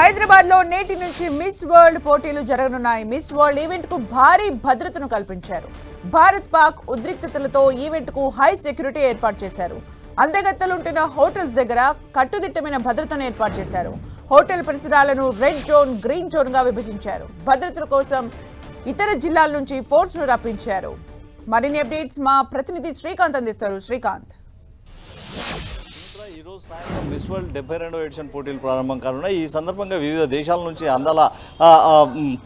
హైదరాబాద్ లో నేటి నుంచి మిస్ వరల్డ్ పోటీలు జరగనున్నాయి. మిస్ వరల్డ్ ఈవెంట్ కు భారీ భద్రతను కల్పించారు. భారత్ పాక్ ఉద్రిక్తతలతో ఈవెంట్ కు హై సెక్యూరిటీ ఏర్పాటు చేశారు. అందగత్తలుంటున్న హోటల్స్ దగ్గర కట్టుదిట్టమైన భద్రతను ఏర్పాటు చేశారు. హోటల్ పరిసరాలను రెడ్ జోన్, గ్రీన్ జోన్ గా విభజించారు. భద్రత కోసం ఇతర జిల్లాల నుంచి ఫోర్స్ ను రప్పించారు. మరిన్ని అప్డేట్స్ మా ప్రతినిధి శ్రీకాంత్ అందిస్తారు. శ్రీకాంత్, ఈ రోజు సాయంత్రం మిస్ వరల్డ్ 72వ ఎడిషన్ పోటీలు ప్రారంభం కానున్నాయి. ఈ సందర్భంగా వివిధ దేశాల నుంచి అందాల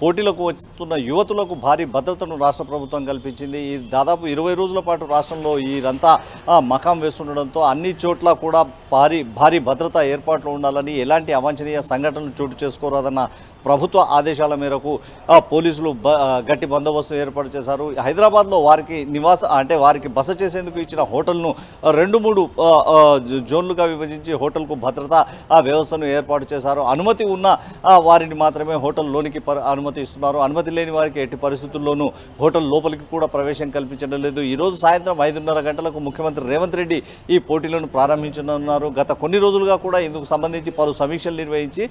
పోటీలకు వస్తున్న యువతులకు భారీ భద్రతను రాష్ట్ర ప్రభుత్వం కల్పించింది. ఈ దాదాపు 20 రోజుల పాటు రాష్ట్రంలో వీరంతా మకాం వేస్తుండడంతో అన్ని చోట్ల కూడా భారీ భద్రతా ఏర్పాట్లు ఉండాలని, ఎలాంటి అవాంఛనీయ సంఘటనలు చోటు చేసుకోరాదన్న ప్రభుత్వ ఆదేశాల మేరకు పోలీసులు గట్టి బందోబస్తు ఏర్పాటు చేశారు. హైదరాబాద్లో వారికి బస చేసేందుకు ఇచ్చిన హోటల్ను 2-3 జోన్లుగా విభజించి హోటల్కు భద్రతా వ్యవస్థను ఏర్పాటు చేశారు. అనుమతి ఉన్న వారిని మాత్రమే హోటల్ లోనికి అనుమతి ఇస్తున్నారు. అనుమతి లేని వారికి ఎట్టి పరిస్థితుల్లోనూ హోటల్ లోపలికి కూడా ప్రవేశం కల్పించడం లేదు. ఈరోజు సాయంత్రం 5:30 గంటలకు ముఖ్యమంత్రి రేవంత్ రెడ్డి ఈ పోటీలను ప్రారంభించనున్నారు. గత కొన్ని రోజులుగా కూడా ఇందుకు సంబంధించి పలు సమీక్షలు నిర్వహించి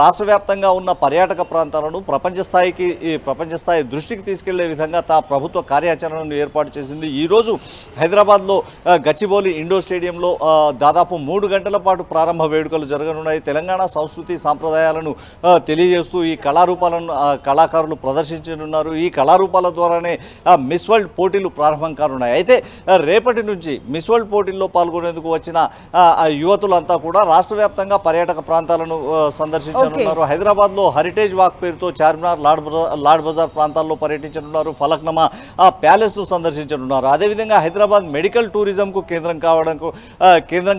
రాష్ట్ర వ్యాప్తంగా ఉన్న పర్యాటక ప్రాంతాలను ప్రపంచ స్థాయి దృష్టికి తీసుకెళ్లే విధంగా ప్రభుత్వ కార్యాచరణను ఏర్పాటు చేసింది. ఈరోజు హైదరాబాద్లో గచ్చిబౌలి ఇండోర్ స్టేడియంలో దాదాపు 3 గంటల పాటు ప్రారంభ వేడుకలు జరగనున్నాయి. తెలంగాణ సంస్కృతి సాంప్రదాయాలను తెలియజేస్తూ ఈ కళారూపాలను కళాకారులు ప్రదర్శించనున్నారు. ఈ కళారూపాల ద్వారానే మిస్ వరల్డ్ పోటీలు ప్రారంభం కానున్నాయి. అయితే రేపటి నుంచి మిస్ వరల్డ్ పోటీల్లో పాల్గొనేందుకు వచ్చిన యువతులంతా కూడా రాష్ట్ర వ్యాప్తంగా పర్యాటక ప్రాంతాలను సందర్శించనున్నారు. హైదరాబాద్లో హెరిటేజ్ వాక్ పేరుతో చార్మినార్, లాడ్ బజార్ ప్రాంతాల్లో పర్యటించనున్నారు. ఫలక్నమా ప్యాలెస్ను సందర్శించనున్నారు. అదేవిధంగా హైదరాబాద్ మెడికల్ టూరిజంకు కేంద్రం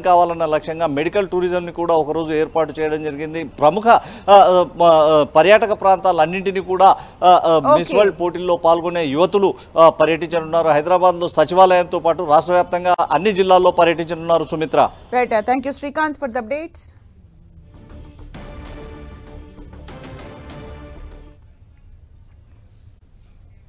కావాలన్న లక్ష్యంగా మెడికల్ టూరిజంని కూడా ఒకరోజు ఏర్పాటు చేయడం జరిగింది. ప్రముఖ పర్యాటక ప్రాంతాలన్నింటినీ కూడా మిస్ వరల్డ్ పోటీల్లో పాల్గొనే యువతులు పర్యటించనున్నారు. హైదరాబాద్లో సచివాలయంతో పాటు రాష్ట్ర వ్యాప్తంగా అన్ని జిల్లాల్లో పర్యటించనున్నారు. Sumitra, right, thank you Srikanth for the updates.